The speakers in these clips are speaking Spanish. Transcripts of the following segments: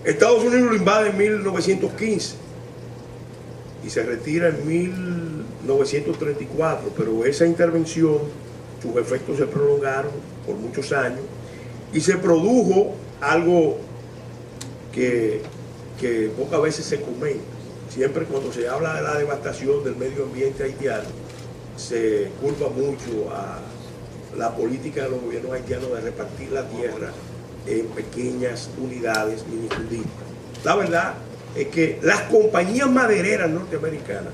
Estados Unidos lo invade en 1915 y se retira en 1934, pero esa intervención, sus efectos se prolongaron por muchos años y se produjo algo que pocas veces se comenta. Siempre cuando se habla de la devastación del medio ambiente haitiano, se culpa mucho a la política de los gobiernos haitianos de repartir la tierra en pequeñas unidades minifundistas. La verdad es que las compañías madereras norteamericanas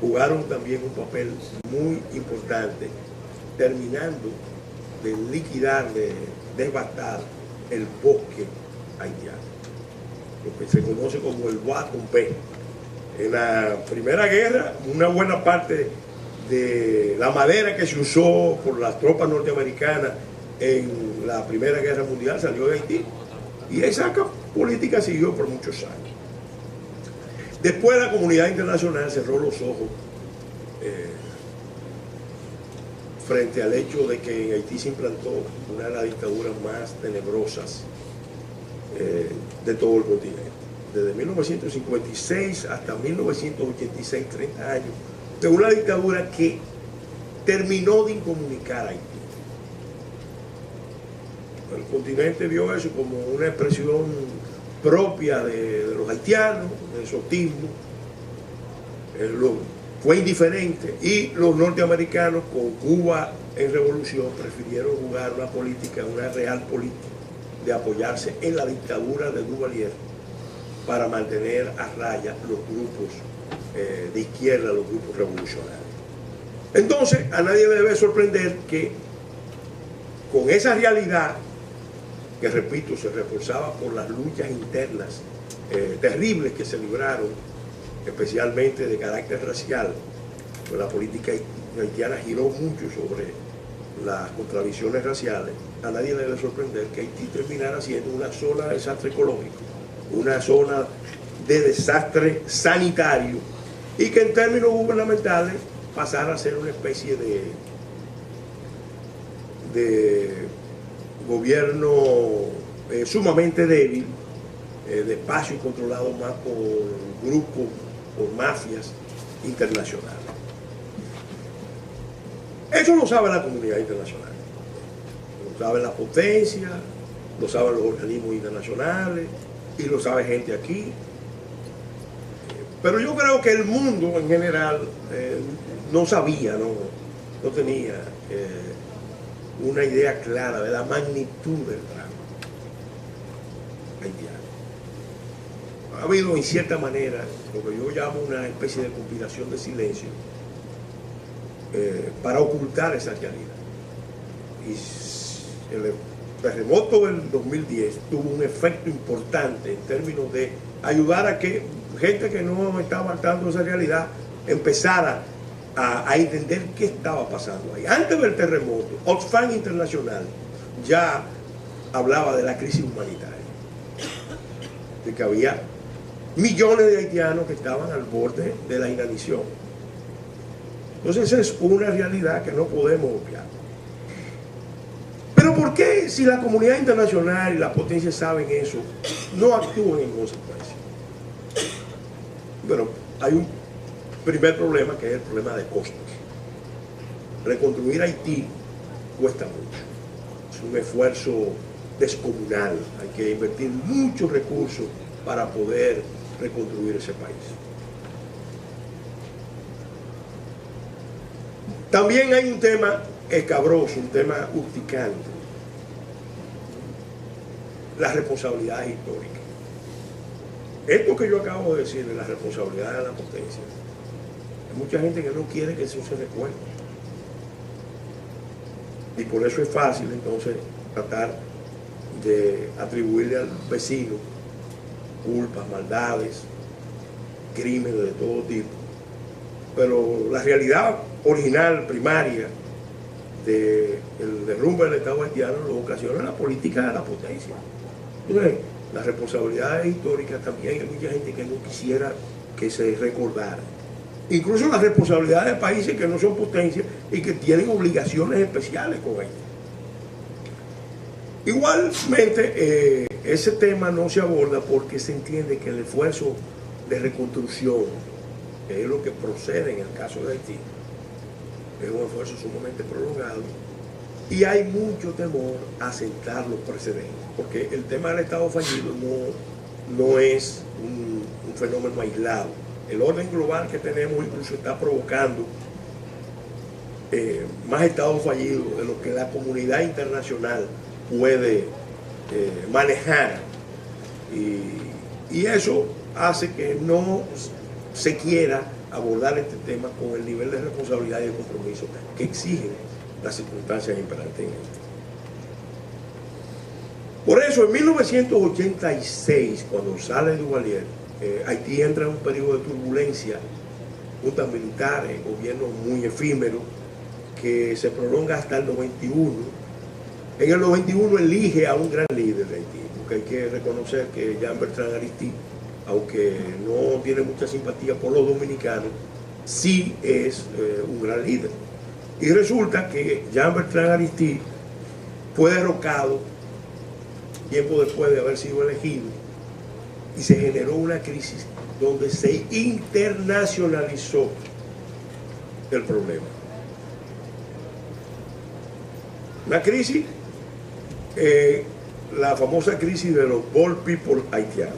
jugaron también un papel muy importante, terminando de liquidar, de devastar el bosque haitiano, lo que se conoce como el Bois Tombé. En la Primera Guerra, una buena parte de la madera que se usó por las tropas norteamericanas en la Primera Guerra Mundial salió de Haití, y esa política siguió por muchos años. Después la comunidad internacional cerró los ojos frente al hecho de que en Haití se implantó una de las dictaduras más tenebrosas de todo el continente. Desde 1956 hasta 1986, 30 años, de una dictadura que terminó de incomunicar a Haití. El continente vio eso como una expresión propia de los haitianos, de exotismo, fue indiferente, y los norteamericanos, con Cuba en revolución, prefirieron jugar una política, una real política de apoyarse en la dictadura de Duvalier para mantener a raya los grupos de izquierda, los grupos revolucionarios. Entonces, a nadie le debe sorprender que con esa realidad, que repito, se reforzaba por las luchas internas terribles que se libraron, especialmente de carácter racial, pues la política haitiana giró mucho sobre las contradicciones raciales. A nadie le debe sorprender que Haití terminara siendo una zona de desastre ecológico, una zona de desastre sanitario, y que en términos gubernamentales pasara a ser una especie de gobierno sumamente débil, despacio y controlado más por grupos, por mafias internacionales. Eso lo sabe la comunidad internacional, lo sabe la potencia, lo saben los organismos internacionales y lo sabe gente aquí. Pero yo creo que el mundo en general no sabía, no tenía una idea clara de la magnitud del drama haitiano. Ha habido en cierta manera lo que yo llamo una especie de conspiración de silencio para ocultar esa realidad. Y el terremoto del 2010 tuvo un efecto importante en términos de ayudar a que gente que no estaba al tanto de esa realidad empezara a entender qué estaba pasando ahí. Antes del terremoto, Oxfam Internacional ya hablaba de la crisis humanitaria, de que había millones de haitianos que estaban al borde de la inanición. Entonces esa es una realidad que no podemos obviar. Pero ¿por qué, si la comunidad internacional y las potencias saben eso, no actúan en consecuencia? Bueno, hay un primer problema, que es el problema de costos. Reconstruir Haití cuesta mucho. Es un esfuerzo descomunal. Hay que invertir muchos recursos para poder reconstruir ese país. También hay un tema escabroso, un tema urticante: las responsabilidades históricas. Esto que yo acabo de decir de la responsabilidad de la potencia, hay mucha gente que no quiere que eso se recuerde. Y por eso es fácil entonces tratar de atribuirle al vecino culpas, maldades, crímenes de todo tipo. Pero la realidad original, primaria, del derrumbe del Estado haitiano lo ocasiona la política de la potencia. Entonces, las responsabilidades históricas también hay mucha gente que no quisiera que se recordara. Incluso las responsabilidades de países que no son potencias y que tienen obligaciones especiales con Haití. Igualmente, ese tema no se aborda porque se entiende que el esfuerzo de reconstrucción, que es lo que procede en el caso de Haití, es un esfuerzo sumamente prolongado y hay mucho temor a sentar los precedentes, porque el tema del Estado fallido no es un fenómeno aislado. El orden global que tenemos incluso está provocando más estados fallidos de lo que la comunidad internacional puede manejar, y eso hace que no se quiera abordar este tema con el nivel de responsabilidad y de compromiso que exigen las circunstancias imperantes. Por eso, en 1986, cuando sale Duvalier, Haití entra en un periodo de turbulencia, juntas militares, gobierno muy efímero, que se prolonga hasta el 91. En el 91 elige a un gran líder de Haití, porque hay que reconocer que Jean-Bertrand Aristide, aunque no tiene mucha simpatía por los dominicanos, sí es un gran líder. Y resulta que Jean-Bertrand Aristide fue derrocado tiempo después de haber sido elegido, y se generó una crisis donde se internacionalizó el problema. Una crisis, la famosa crisis de los Bold People haitianos.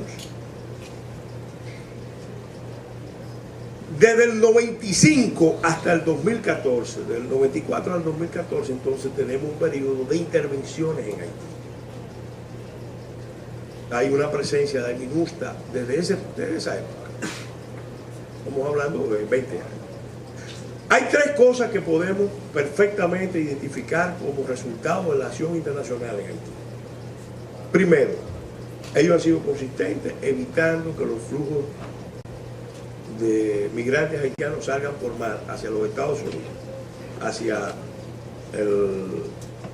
Desde el 95 hasta el 2014, del 94 al 2014, entonces tenemos un periodo de intervenciones en Haití. Hay una presencia de MINUSTAH desde esa época. Estamos hablando de 20 años. Hay tres cosas que podemos perfectamente identificar como resultado de la acción internacional en Haití. Primero, ellos han sido consistentes evitando que los flujos de migrantes haitianos salgan por mar hacia los Estados Unidos, hacia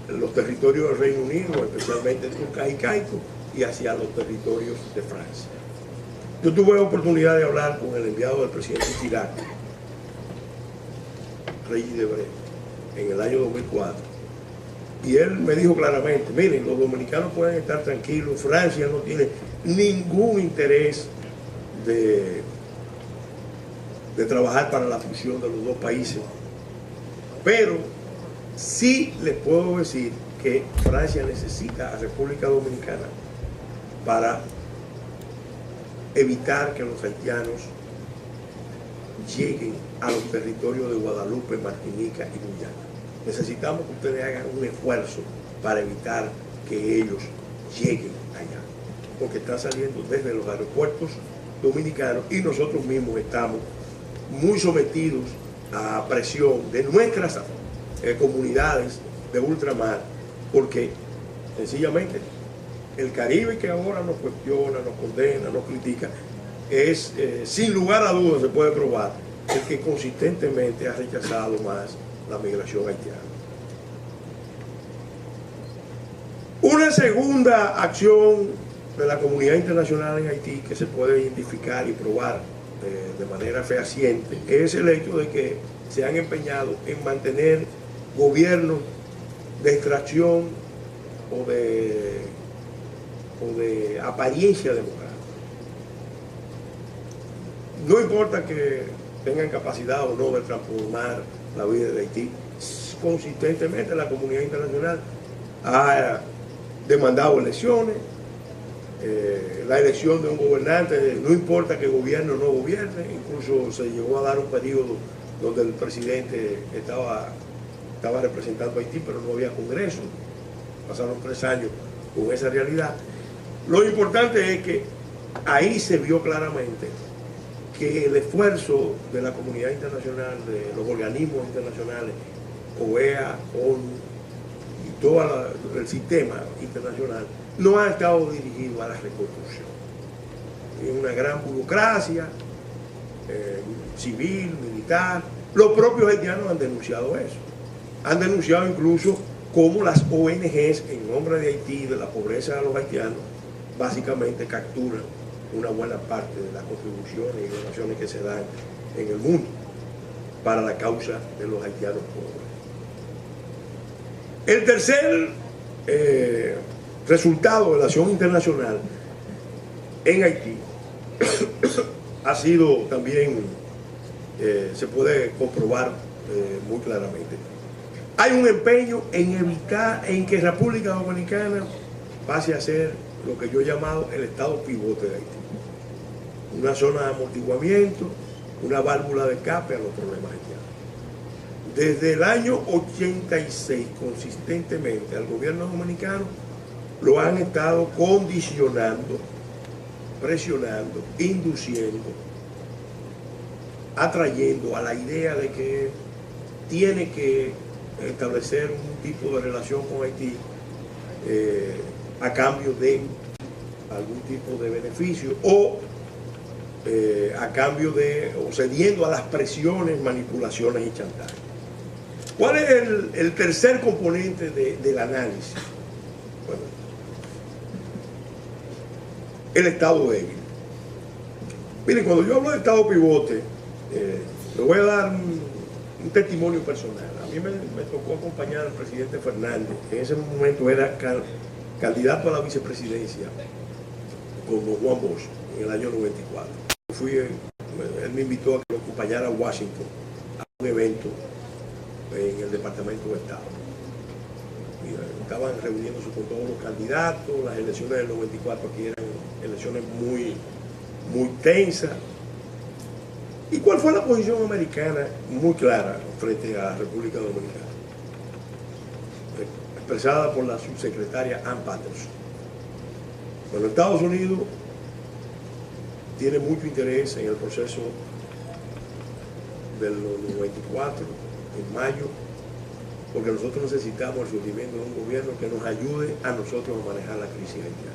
los territorios del Reino Unido, especialmente Turcas y Caicos, y hacia los territorios de Francia. Yo tuve la oportunidad de hablar con el enviado del presidente Chirac, Regis Debray, en el año 2004, y él me dijo claramente: miren, los dominicanos pueden estar tranquilos, Francia no tiene ningún interés de trabajar para la fusión de los dos países, pero sí les puedo decir que Francia necesita a República Dominicana para evitar que los haitianos lleguen a los territorios de Guadalupe, Martinica y Guyana. Necesitamos que ustedes hagan un esfuerzo para evitar que ellos lleguen allá, porque están saliendo desde los aeropuertos dominicanos y nosotros mismos estamos muy sometidos a presión de nuestras comunidades de ultramar, porque sencillamente el Caribe, que ahora nos cuestiona, nos condena, nos critica, es, sin lugar a dudas se puede probar, el que consistentemente ha rechazado más la migración haitiana. Una segunda acción de la comunidad internacional en Haití que se puede identificar y probar de manera fehaciente es el hecho de que se han empeñado en mantener gobiernos de extracción o de apariencia democrática. No importa que tengan capacidad o no de transformar la vida de Haití, consistentemente la comunidad internacional ha demandado elecciones, la elección de un gobernante, no importa que gobierne o no gobierne. Incluso se llegó a dar un periodo donde el presidente estaba representando a Haití, pero no había Congreso. Pasaron 3 años con esa realidad. Lo importante es que ahí se vio claramente que el esfuerzo de la comunidad internacional, de los organismos internacionales, OEA, ONU y todo el sistema internacional, no ha estado dirigido a la reconstrucción. Es una gran burocracia civil, militar. Los propios haitianos han denunciado eso. Han denunciado incluso cómo las ONGs, en nombre de Haití, de la pobreza de los haitianos, básicamente capturan una buena parte de las contribuciones y donaciones que se dan en el mundo para la causa de los haitianos pobres. El tercer resultado de la acción internacional en Haití ha sido también, se puede comprobar muy claramente. Hay un empeño en evitar en que República Dominicana pase a ser lo que yo he llamado el estado pivote de Haití. Una zona de amortiguamiento, una válvula de escape a los problemas haitianos. Desde el año 86, consistentemente, al gobierno dominicano lo han estado condicionando, presionando, induciendo, atrayendo a la idea de que tiene que establecer un tipo de relación con Haití a cambio de algún tipo de beneficio o a cambio de, o cediendo a las presiones, manipulaciones y chantajes. ¿Cuál es el tercer componente del análisis? Bueno, el estado débil. Miren, cuando yo hablo de estado pivote, le voy a dar un testimonio personal. A mí me tocó acompañar al presidente Fernández, que en ese momento era candidato a la vicepresidencia con don Juan Bosch en el año 94. Él me invitó a que lo acompañara a Washington a un evento en el Departamento de Estado. Y estaban reuniéndose con todos los candidatos. Las elecciones del 94 aquí eran elecciones muy tensas. ¿Y cuál fue la posición americana? Muy clara frente a la República Dominicana, expresada por la subsecretaria Ann Patterson. Bueno, Estados Unidos tiene mucho interés en el proceso del 94, en mayo, porque nosotros necesitamos el surgimiento de un gobierno que nos ayude a nosotros a manejar la crisis haitiana.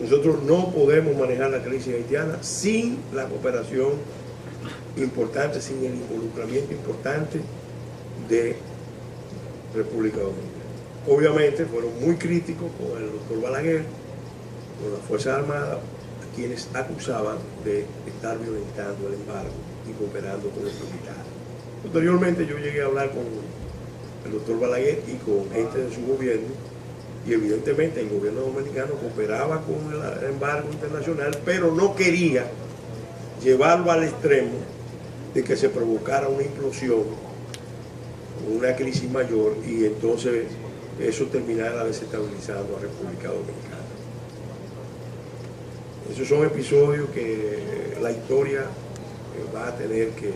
Nosotros no podemos manejar la crisis haitiana sin la cooperación importante, sin el involucramiento importante de República Dominicana. Obviamente fueron muy críticos con el doctor Balaguer, con las Fuerzas Armadas, a quienes acusaban de estar violentando el embargo y cooperando con los militares. Posteriormente yo llegué a hablar con el doctor Balaguer y con gente de su gobierno, y evidentemente el gobierno dominicano cooperaba con el embargo internacional, pero no quería llevarlo al extremo de que se provocara una implosión, una crisis mayor, y entonces eso terminara desestabilizando a República Dominicana. Esos son episodios que la historia va a tener que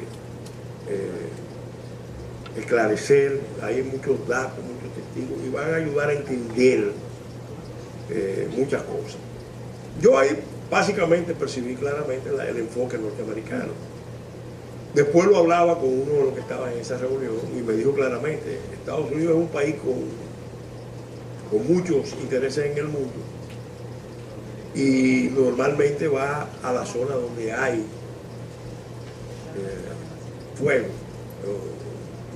esclarecer. Hay muchos datos, muchos testigos, y van a ayudar a entender muchas cosas. Yo ahí básicamente percibí claramente el enfoque norteamericano. Después lo hablaba con uno de los que estaba en esa reunión y me dijo claramente: Estados Unidos es un país con muchos intereses en el mundo y normalmente va a la zona donde hay fuego.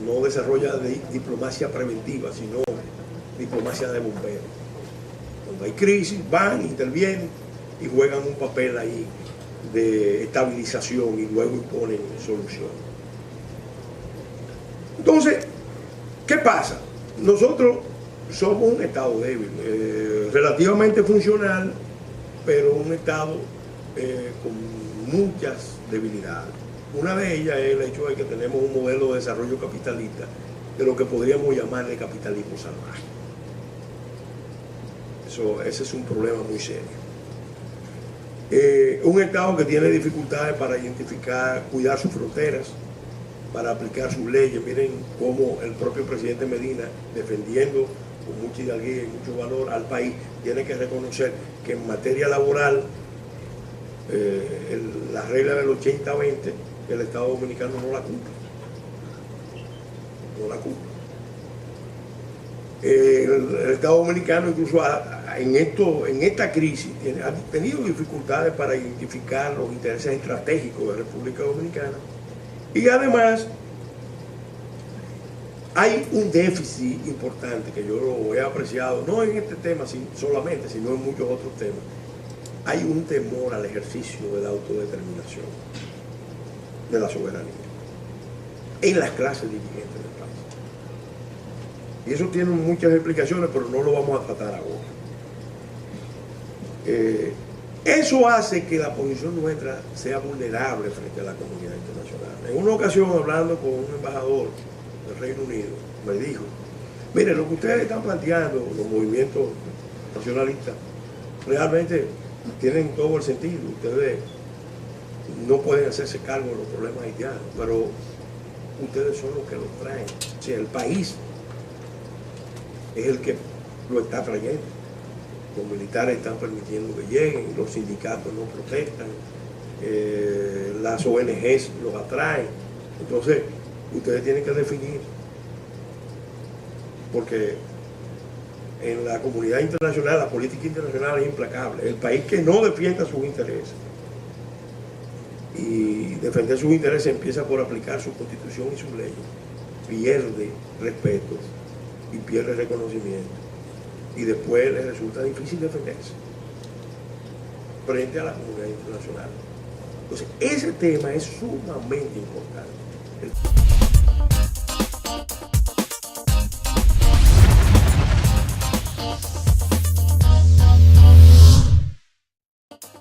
No desarrolla diplomacia preventiva, sino diplomacia de bomberos. Cuando hay crisis, van, intervienen y juegan un papel ahí de estabilización y luego imponen soluciones. Entonces, ¿qué pasa? Nosotros somos un Estado débil, relativamente funcional, pero un Estado con muchas debilidades. Una de ellas es el hecho de que tenemos un modelo de desarrollo capitalista, de lo que podríamos llamarle capitalismo salvaje. Ese es un problema muy serio. Un Estado que tiene dificultades para identificar, cuidar sus fronteras, para aplicar sus leyes. Miren cómo el propio presidente Medina, defendiendo con mucha hidalguía y mucho valor al país, tiene que reconocer que en materia laboral la regla del 80-20, el Estado Dominicano no la cumple. No la cumple. El Estado Dominicano incluso en esta crisis ha tenido dificultades para identificar los intereses estratégicos de la República Dominicana, y además hay un déficit importante que yo lo he apreciado, no en este tema solamente, sino en muchos otros temas. Hay un temor al ejercicio de la autodeterminación, de la soberanía, en las clases dirigentes del país. Y eso tiene muchas explicaciones, pero no lo vamos a tratar ahora. Eso hace que la posición nuestra sea vulnerable frente a la comunidad internacional. En una ocasión, hablando con un embajador del Reino Unido, me dijo, mire, lo que ustedes están planteando, los movimientos nacionalistas, realmente tienen todo el sentido. Ustedes no pueden hacerse cargo de los problemas haitianos, pero ustedes son los que los traen. O sea, el país es el que lo está trayendo. Los militares están permitiendo que lleguen, los sindicatos no protestan, las ONGs los atraen. Entonces, ustedes tienen que definir, porque en la comunidad internacional, la política internacional es implacable. El país que no defienda sus intereses, y defender sus intereses empieza por aplicar su constitución y sus leyes, pierde respeto y pierde reconocimiento. Y después les resulta difícil defenderse frente a la comunidad internacional. Entonces, ese tema es sumamente importante.